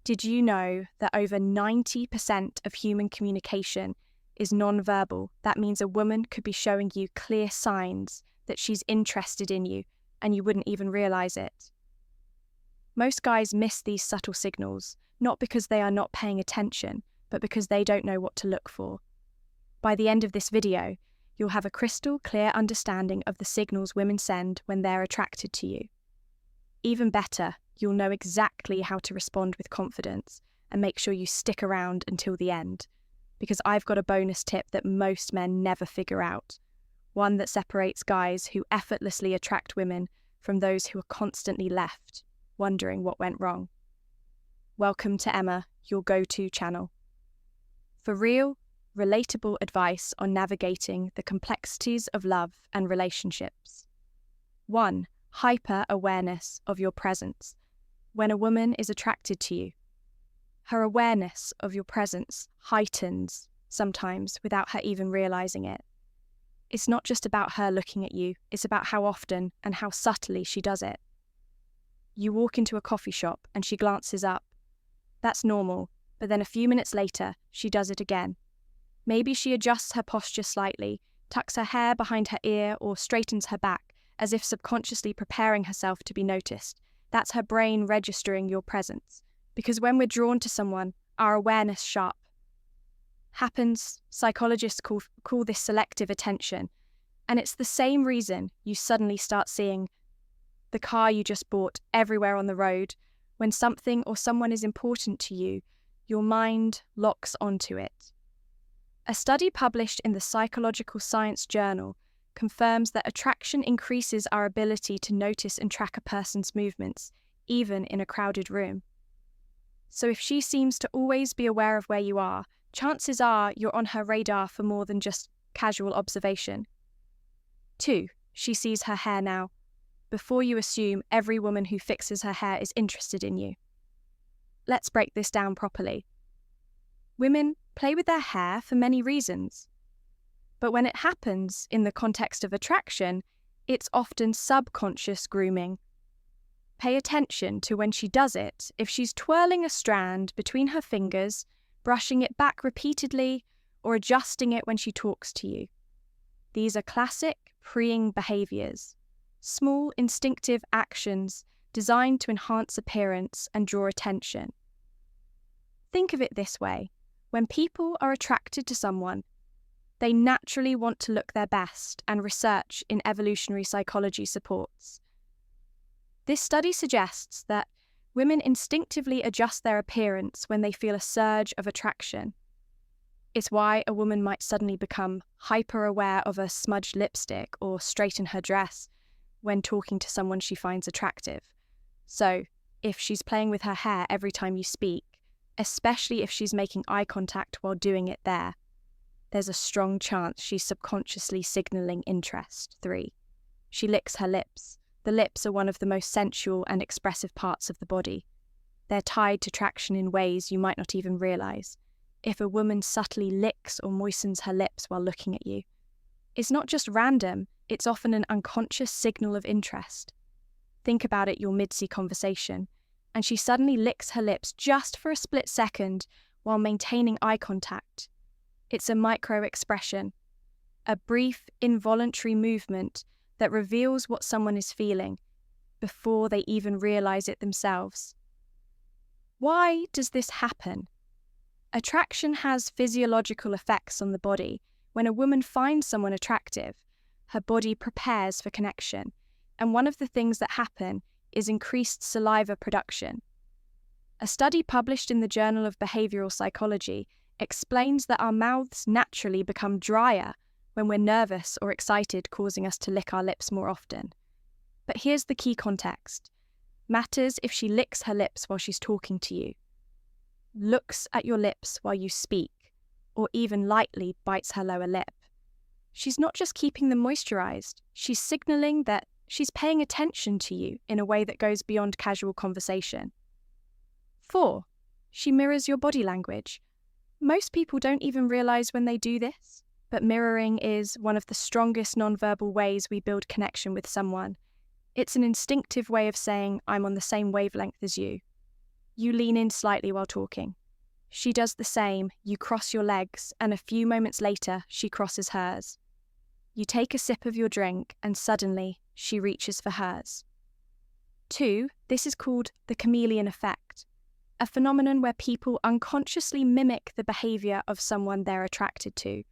Did you know that over 90% of human communication is nonverbal? That means a woman could be showing you clear signs that she's interested in you and you wouldn't even realize it. Most guys miss these subtle signals, not because they are not paying attention, but because they don't know what to look for. By the end of this video, you'll have a crystal clear understanding of the signals women send when they're attracted to you. Even better, you'll know exactly how to respond with confidence and make sure you stick around until the end, because I've got a bonus tip that most men never figure out, one that separates guys who effortlessly attract women from those who are constantly left, wondering what went wrong. Welcome to Emma, your go-to channel. For real, relatable advice on navigating the complexities of love and relationships. 1. Hyper-awareness of your presence. When a woman is attracted to you, her awareness of your presence heightens sometimes without her even realizing it. It's not just about her looking at you, it's about how often and how subtly she does it. You walk into a coffee shop and she glances up. That's normal, but then a few minutes later, she does it again. Maybe she adjusts her posture slightly, tucks her hair behind her ear, or straightens her back, as if subconsciously preparing herself to be noticed. That's her brain registering your presence. Because when we're drawn to someone, our awareness sharp. Happens, psychologists call this selective attention. And it's the same reason you suddenly start seeing the car you just bought everywhere on the road. When something or someone is important to you, your mind locks onto it. A study published in the Psychological Science Journal confirms that attraction increases our ability to notice and track a person's movements, even in a crowded room. So if she seems to always be aware of where you are, chances are you're on her radar for more than just casual observation. 2. She sees her hair now. Before you assume every woman who fixes her hair is interested in you. Let's break this down properly. Women play with their hair for many reasons. But when it happens in the context of attraction, it's often subconscious grooming. Pay attention to when she does it, if she's twirling a strand between her fingers, brushing it back repeatedly, or adjusting it when she talks to you. These are classic preying behaviors, small instinctive actions designed to enhance appearance and draw attention. Think of it this way: when people are attracted to someone, they naturally want to look their best, and research in evolutionary psychology supports. This study suggests that women instinctively adjust their appearance when they feel a surge of attraction. It's why a woman might suddenly become hyper-aware of a smudged lipstick or straighten her dress when talking to someone she finds attractive. So, if she's playing with her hair every time you speak, especially if she's making eye contact while doing it there's a strong chance she's subconsciously signaling interest. 3. She licks her lips. The lips are one of the most sensual and expressive parts of the body. They're tied to traction in ways you might not even realize. If a woman subtly licks or moistens her lips while looking at you, it's not just random, it's often an unconscious signal of interest. Think about it, your mid-sea conversation, and she suddenly licks her lips just for a split second while maintaining eye contact. It's a micro-expression, a brief, involuntary movement that reveals what someone is feeling before they even realize it themselves. Why does this happen? Attraction has physiological effects on the body. When a woman finds someone attractive, her body prepares for connection, and one of the things that happen is increased saliva production. A study published in the Journal of Behavioral Psychology explains that our mouths naturally become drier when we're nervous or excited, causing us to lick our lips more often. But here's the key context. Matters if she licks her lips while she's talking to you, looks at your lips while you speak, or even lightly bites her lower lip. She's not just keeping them moisturized, she's signaling that she's paying attention to you in a way that goes beyond casual conversation. 4. She mirrors your body language. Most people don't even realize when they do this, but mirroring is one of the strongest nonverbal ways we build connection with someone. It's an instinctive way of saying, I'm on the same wavelength as you. You lean in slightly while talking. She does the same, you cross your legs, and a few moments later, she crosses hers. You take a sip of your drink, and suddenly, she reaches for hers. 2. This is called the chameleon effect, a phenomenon where people unconsciously mimic the behavior of someone they're attracted to.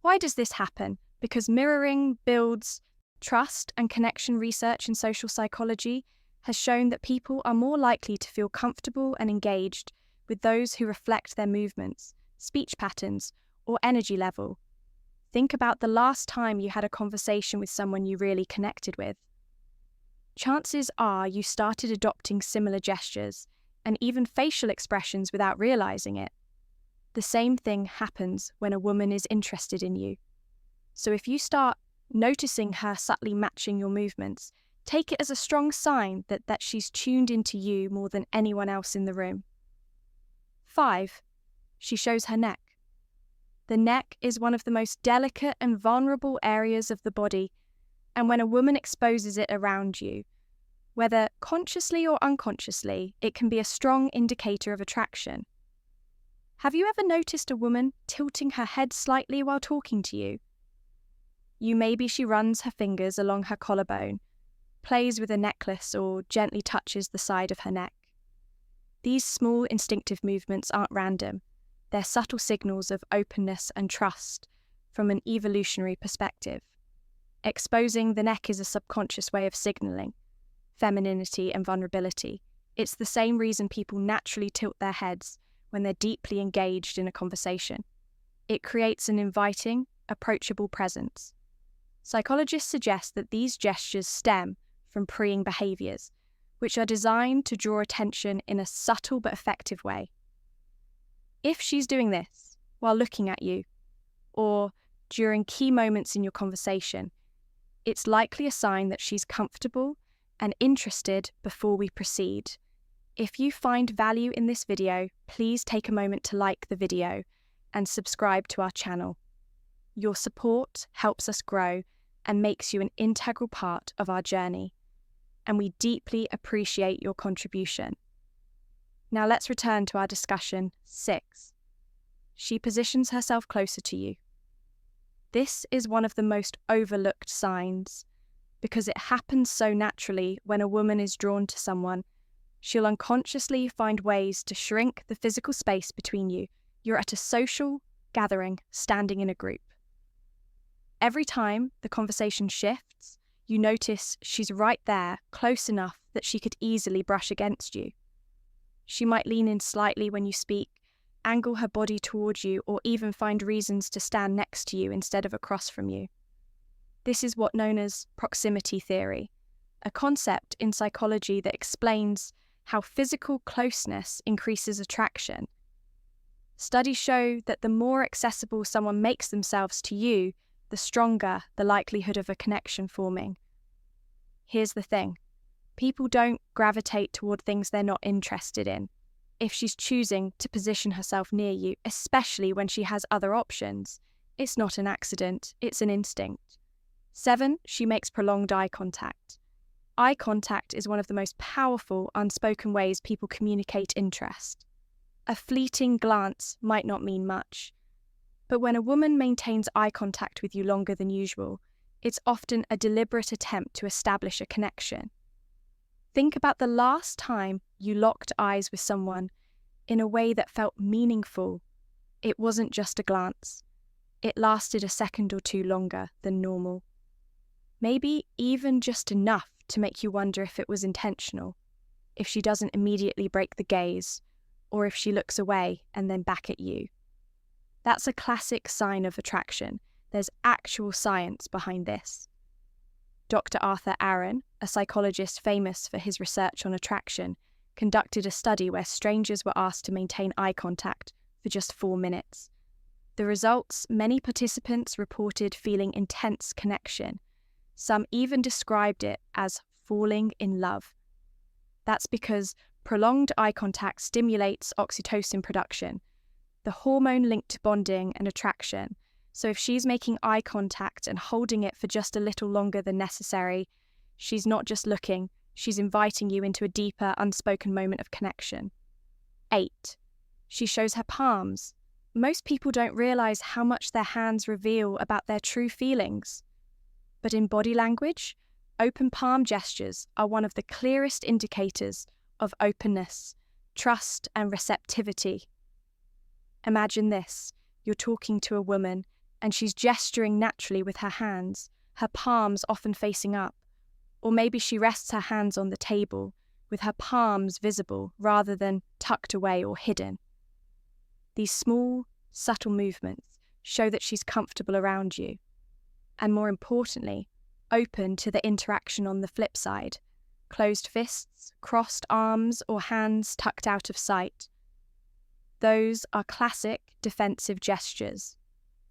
Why does this happen? Because mirroring builds trust, and connection research in social psychology has shown that people are more likely to feel comfortable and engaged with those who reflect their movements, speech patterns, or energy level. Think about the last time you had a conversation with someone you really connected with. Chances are you started adopting similar gestures and even facial expressions without realizing it. The same thing happens when a woman is interested in you. So if you start noticing her subtly matching your movements, take it as a strong sign that she's tuned into you more than anyone else in the room. 5. She shows her neck. The neck is one of the most delicate and vulnerable areas of the body, and when a woman exposes it around you, whether consciously or unconsciously, it can be a strong indicator of attraction. Have you ever noticed a woman tilting her head slightly while talking to you? Maybe she runs her fingers along her collarbone, plays with a necklace, or gently touches the side of her neck. These small instinctive movements aren't random. They're subtle signals of openness and trust from an evolutionary perspective. Exposing the neck is a subconscious way of signaling femininity and vulnerability. It's the same reason people naturally tilt their heads when they're deeply engaged in a conversation. It creates an inviting, approachable presence. Psychologists suggest that these gestures stem from preying behaviors, which are designed to draw attention in a subtle but effective way. If she's doing this while looking at you, or during key moments in your conversation, it's likely a sign that she's comfortable and interested before we proceed. If you find value in this video, please take a moment to like the video and subscribe to our channel. Your support helps us grow and makes you an integral part of our journey, and we deeply appreciate your contribution. Now let's return to our discussion. 6. She positions herself closer to you. This is one of the most overlooked signs, because it happens so naturally when a woman is drawn to someone. She'll unconsciously find ways to shrink the physical space between you. You're at a social gathering, standing in a group. Every time the conversation shifts, you notice she's right there, close enough that she could easily brush against you. She might lean in slightly when you speak, angle her body towards you, or even find reasons to stand next to you instead of across from you. This is what's known as proximity theory, a concept in psychology that explains how physical closeness increases attraction. Studies show that the more accessible someone makes themselves to you, the stronger the likelihood of a connection forming. Here's the thing. People don't gravitate toward things they're not interested in. If she's choosing to position herself near you, especially when she has other options, it's not an accident, it's an instinct. 7. She makes prolonged eye contact. Eye contact is one of the most powerful, unspoken ways people communicate interest. A fleeting glance might not mean much, but when a woman maintains eye contact with you longer than usual, it's often a deliberate attempt to establish a connection. Think about the last time you locked eyes with someone in a way that felt meaningful. It wasn't just a glance. It lasted a second or two longer than normal. Maybe even just enough to make you wonder if it was intentional, if she doesn't immediately break the gaze, or if she looks away and then back at you. That's a classic sign of attraction. There's actual science behind this. Dr. Arthur Aron, a psychologist famous for his research on attraction, conducted a study where strangers were asked to maintain eye contact for just 4 minutes. The results, many participants reported feeling intense connection. Some even described it as falling in love. That's because prolonged eye contact stimulates oxytocin production, the hormone linked to bonding and attraction. So if she's making eye contact and holding it for just a little longer than necessary, she's not just looking, she's inviting you into a deeper, unspoken moment of connection. 8. She shows her palms. Most people don't realize how much their hands reveal about their true feelings. But in body language, open palm gestures are one of the clearest indicators of openness, trust, and receptivity. Imagine this. You're talking to a woman, and she's gesturing naturally with her hands, her palms often facing up. Or maybe she rests her hands on the table, with her palms visible rather than tucked away or hidden. These small, subtle movements show that she's comfortable around you. And more importantly, open to the interaction on the flip side. Closed fists, crossed arms, or hands tucked out of sight. Those are classic defensive gestures.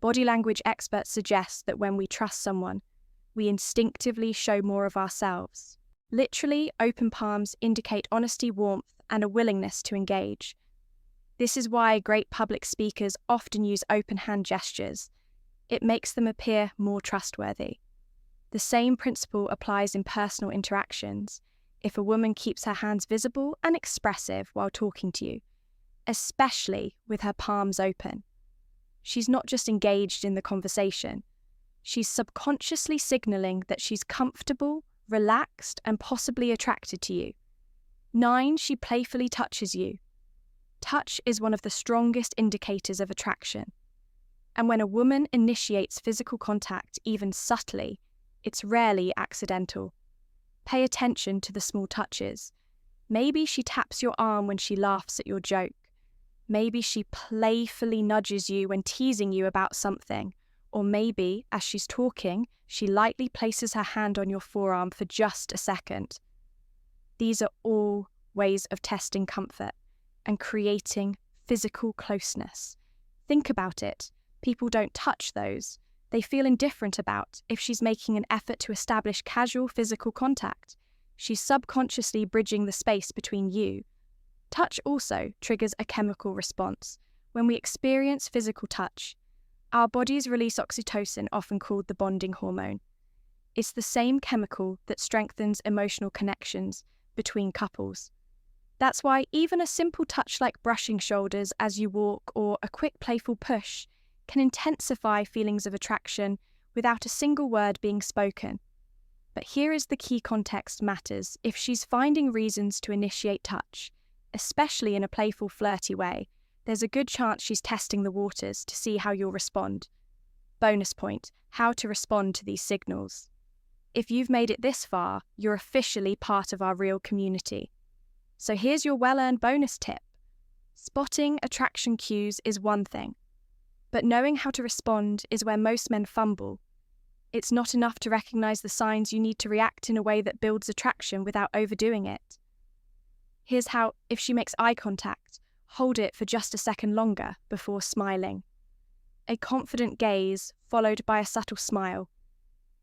Body language experts suggest that when we trust someone, we instinctively show more of ourselves. Literally, open palms indicate honesty, warmth, and a willingness to engage. This is why great public speakers often use open hand gestures. It makes them appear more trustworthy. The same principle applies in personal interactions. If a woman keeps her hands visible and expressive while talking to you, especially with her palms open, she's not just engaged in the conversation, she's subconsciously signaling that she's comfortable, relaxed, and possibly attracted to you. 9, she playfully touches you. Touch is one of the strongest indicators of attraction. And when a woman initiates physical contact, even subtly, it's rarely accidental. Pay attention to the small touches. Maybe she taps your arm when she laughs at your joke. Maybe she playfully nudges you when teasing you about something. Or maybe, as she's talking, she lightly places her hand on your forearm for just a second. These are all ways of testing comfort and creating physical closeness. Think about it. People don't touch those. They feel indifferent about if she's making an effort to establish casual physical contact. She's subconsciously bridging the space between you. Touch also triggers a chemical response. When we experience physical touch, our bodies release oxytocin, often called the bonding hormone. It's the same chemical that strengthens emotional connections between couples. That's why even a simple touch like brushing shoulders as you walk or a quick playful push can intensify feelings of attraction without a single word being spoken. But here is the key: context matters. If she's finding reasons to initiate touch, especially in a playful, flirty way, there's a good chance she's testing the waters to see how you'll respond. Bonus point: how to respond to these signals. If you've made it this far, you're officially part of our real community. So here's your well-earned bonus tip. Spotting attraction cues is one thing, but knowing how to respond is where most men fumble. It's not enough to recognize the signs, you need to react in a way that builds attraction without overdoing it. Here's how: if she makes eye contact, hold it for just a second longer before smiling. A confident gaze followed by a subtle smile.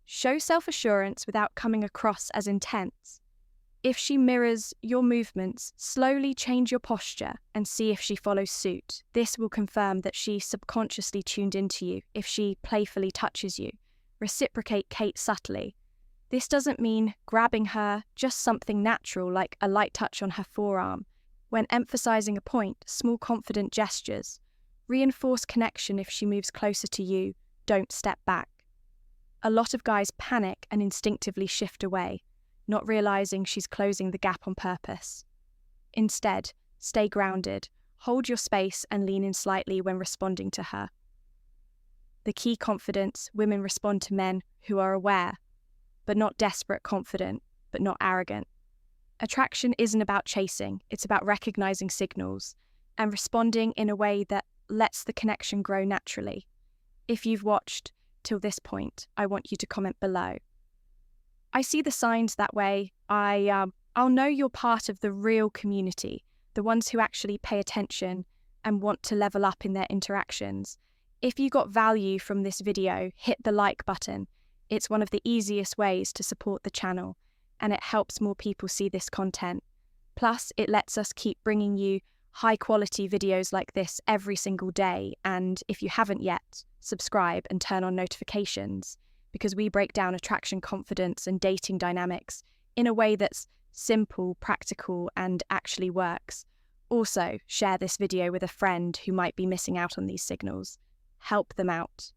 Show self-assurance without coming across as intense. If she mirrors your movements, slowly change your posture and see if she follows suit. This will confirm that she subconsciously tuned into you. If she playfully touches you, reciprocate subtly. This doesn't mean grabbing her, just something natural like a light touch on her forearm. When emphasizing a point, small confident gestures. Reinforce connection if she moves closer to you. Don't step back. A lot of guys panic and instinctively shift away, not realizing she's closing the gap on purpose. Instead, stay grounded, hold your space and lean in slightly when responding to her. The key: confidence. Women respond to men who are aware, but not desperate; confident, but not arrogant. Attraction isn't about chasing, it's about recognizing signals and responding in a way that lets the connection grow naturally. If you've watched till this point, I want you to comment below. I see the signs that way. I'll know you're part of the real community, the ones who actually pay attention and want to level up in their interactions. If you got value from this video, hit the like button. It's one of the easiest ways to support the channel, and it helps more people see this content. Plus, it lets us keep bringing you high-quality videos like this every single day. And if you haven't yet, subscribe and turn on notifications, because we break down attraction, confidence, and dating dynamics in a way that's simple, practical, and actually works. Also, share this video with a friend who might be missing out on these signals. Help them out.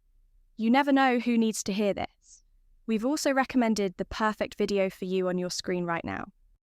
You never know who needs to hear this. We've also recommended the perfect video for you on your screen right now.